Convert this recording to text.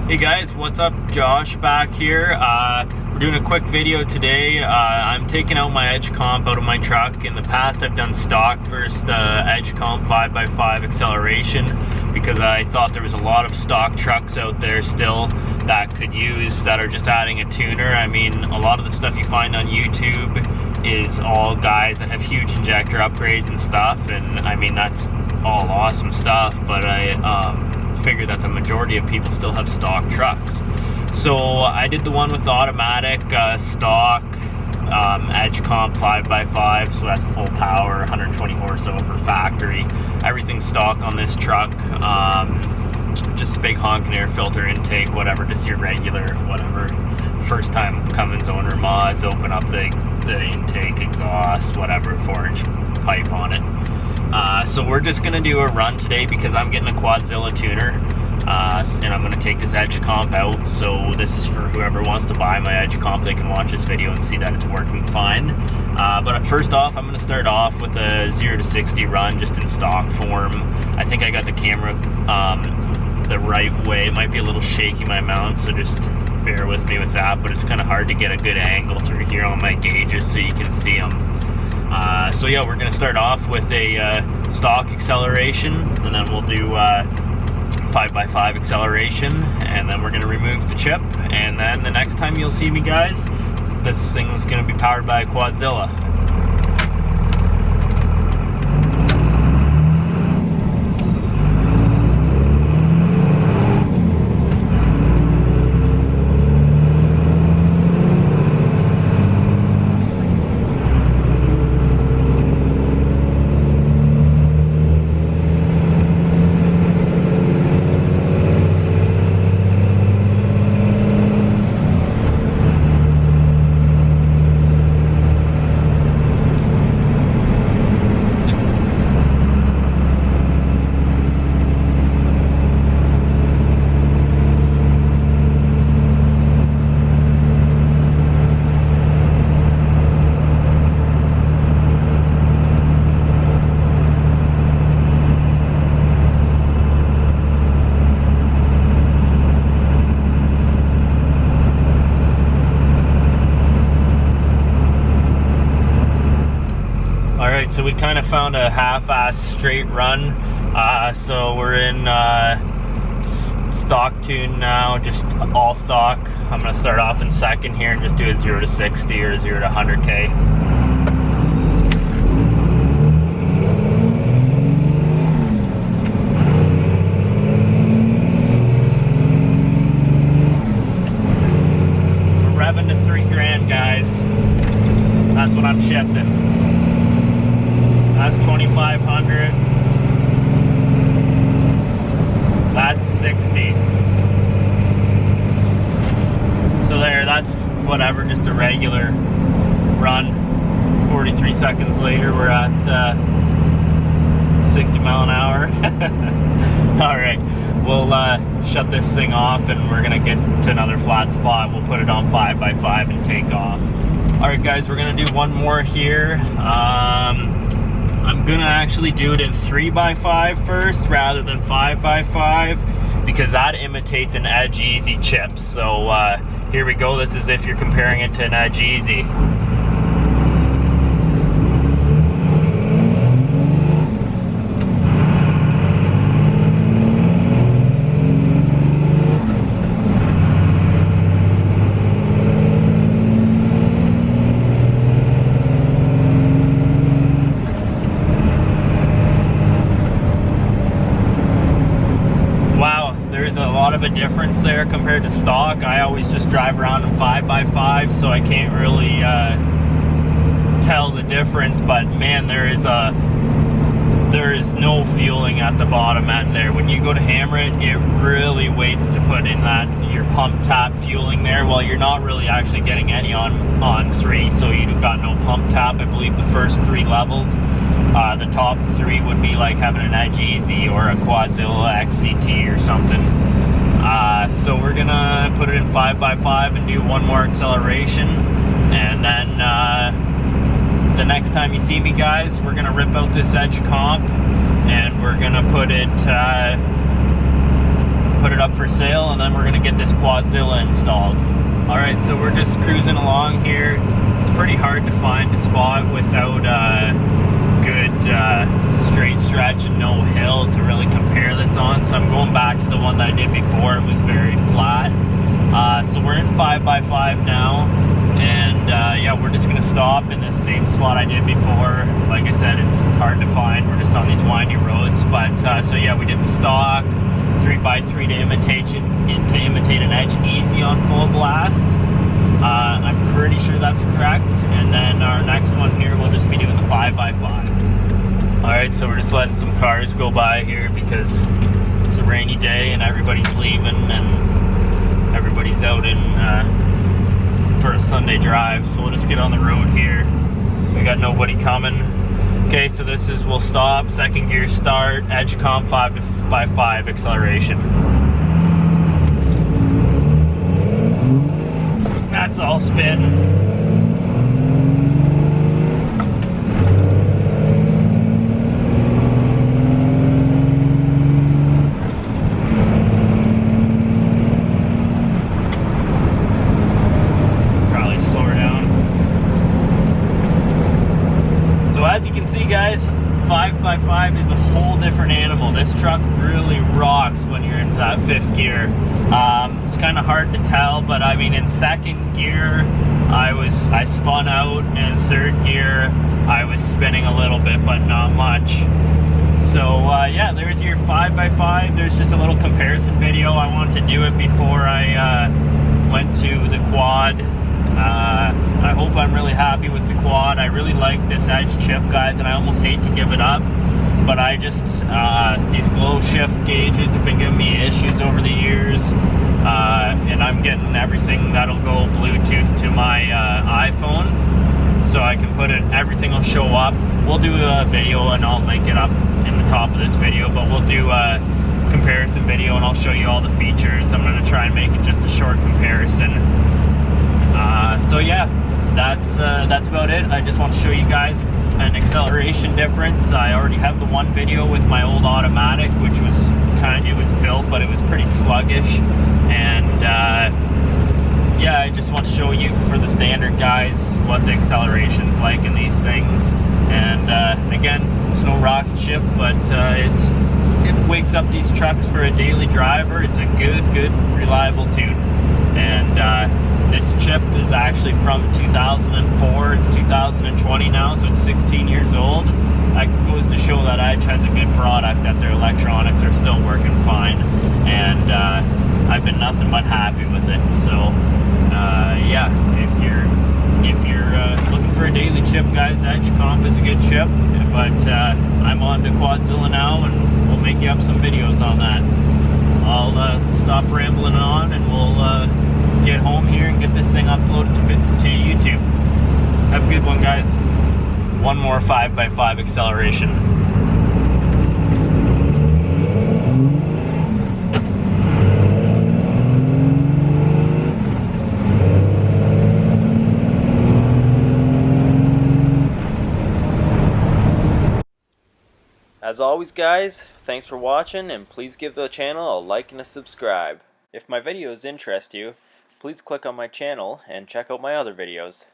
Hey guys, what's up? Josh back here. We're doing a quick video today. I'm taking out my Edge Comp out of my truck. In the past I've done stock first Edge Comp 5x5 acceleration because I thought there was a lot of stock trucks out there still that could use, that are just adding a tuner. I mean, a lot of the stuff you find on YouTube is all guys that have huge injector upgrades and stuff, and I mean, that's all awesome stuff, but I figure that the majority of people still have stock trucks. So I did the one with the automatic stock Edge Comp 5x5, so that's full power, 120 horsepower factory. Everything's stock on this truck. Just a big honking air filter intake, whatever, just your regular, whatever. First time Cummins owner mods, open up the intake, exhaust, whatever, 4-inch pipe on it. So we're just gonna do a run today because I'm getting a Quadzilla tuner, and I'm gonna take this Edge Comp out. So this is for whoever wants to buy my Edge Comp. They can watch this video and see that it's working fine. But first off, I'm gonna start off with a 0 to 60 run just in stock form. I think I got the camera the right way. It might be a little shaky, my mount, so just bear with me with that, but it's kind of hard to get a good angle through here on my gauges so you can see them. So yeah, we're going to start off with a stock acceleration, and then we'll do 5x5 acceleration, and then we're going to remove the chip, and then the next time you'll see me, guys, this thing is going to be powered by a Quadzilla. So we kind of found a half-ass straight run. So we're in stock tune now, just all stock. I'm gonna start off in second here and just do a 0 to 60 or 0 to 100K. We're revving to 3 grand, guys. That's what I'm shifting. That's 2,500. That's 60. So there, that's whatever, just a regular run. 43 seconds later, we're at 60 mile an hour. All right, we'll shut this thing off, and we're gonna get to another flat spot. We'll put it on 5x5 and take off. All right, guys, we're gonna do one more here. I'm gonna actually do it in 3x5 first rather than 5x5 because that imitates an Edge Easy chip. So here we go. This is if you're comparing it to an Edge Easy. Of a difference there compared to stock. I always just drive around in 5x5, so I can't really tell the difference, but man, there is no fueling at the bottom end there. When you go to hammer it, it really waits to put in that your pump tap fueling there. Well, you're not really actually getting any on 3, so you've got no pump tap. I believe the first 3 levels, the top 3 would be like having an Edge Easy or a Quadzilla XCT or something. So we're gonna put it in 5x5 and do one more acceleration, and then the next time you see me, guys, we're gonna rip out this Edge Comp and we're gonna put it put it up for sale, and then we're gonna get this Quadzilla installed. All right, so we're just cruising along here. It's pretty hard to find a spot without a good straight stretch and no hill to really compare this on. So I'm going back to the one that I did before. It was very flat. So we're in 5x5 now, and yeah, we're just gonna stop in the same spot I did before. Like I said, it's hard to find. We're just on these windy roads, but so yeah, we did the stock 3x3 to imitate an edge easy on full blast. I'm pretty sure that's correct. And then our next one here, we'll just be doing the 5x5. All right, so we're just letting some cars go by here because it's a rainy day and everybody's leaving and everybody's out in for a Sunday drive. So we'll just get on the road here. We got nobody coming. Okay, so this is, we'll stop, second gear start, Edge Comp 5x5 acceleration. That's all spin. Probably slow her down. So as you can see, guys, 5x5 is a whole different animal. This truck really rocks when you're in that fifth gear. It's kind of hard to tell, but I mean, in second gear, I spun out, and in third gear, I was spinning a little bit, but not much. So yeah, there's your 5x5. There's just a little comparison video. I wanted to do it before I went to the quad. I hope I'm really happy with the quad. I really like this Edge chip, guys, and I almost hate to give it up, but I just, these glow shift gauges have been giving me issues over the years, and I'm getting everything that'll go Bluetooth to my iPhone, so I can put it, everything will show up. We'll do a video and I'll link it up in the top of this video, but we'll do a comparison video and I'll show you all the features. I'm going to try and make it just a short comparison. So yeah, that's about it. I just want to show you guys an acceleration difference. I already have the one video with my old automatic, which was it was built, but it was pretty sluggish. And yeah, I just want to show you for the standard guys what the acceleration's like in these things. And again, it's no rocket ship, but it wakes up these trucks for a daily driver. It's a good, reliable tune. And this chip is actually from 2004. It's 2020 now, so it's 16 years old. That goes to show that Edge has a good product, that their electronics are still working fine. And I've been nothing but happy with it. So yeah, if you're looking for a daily chip, guys, Edge Comp is a good chip. But I'm on to Quadzilla now, and we'll make you up some videos on that. I'll stop rambling on, and we'll get home here and get this thing uploaded to YouTube. Have a good one, guys. One more 5x5 acceleration. As always, guys, thanks for watching, and please give the channel a like and a subscribe. If my videos interest you, please click on my channel and check out my other videos.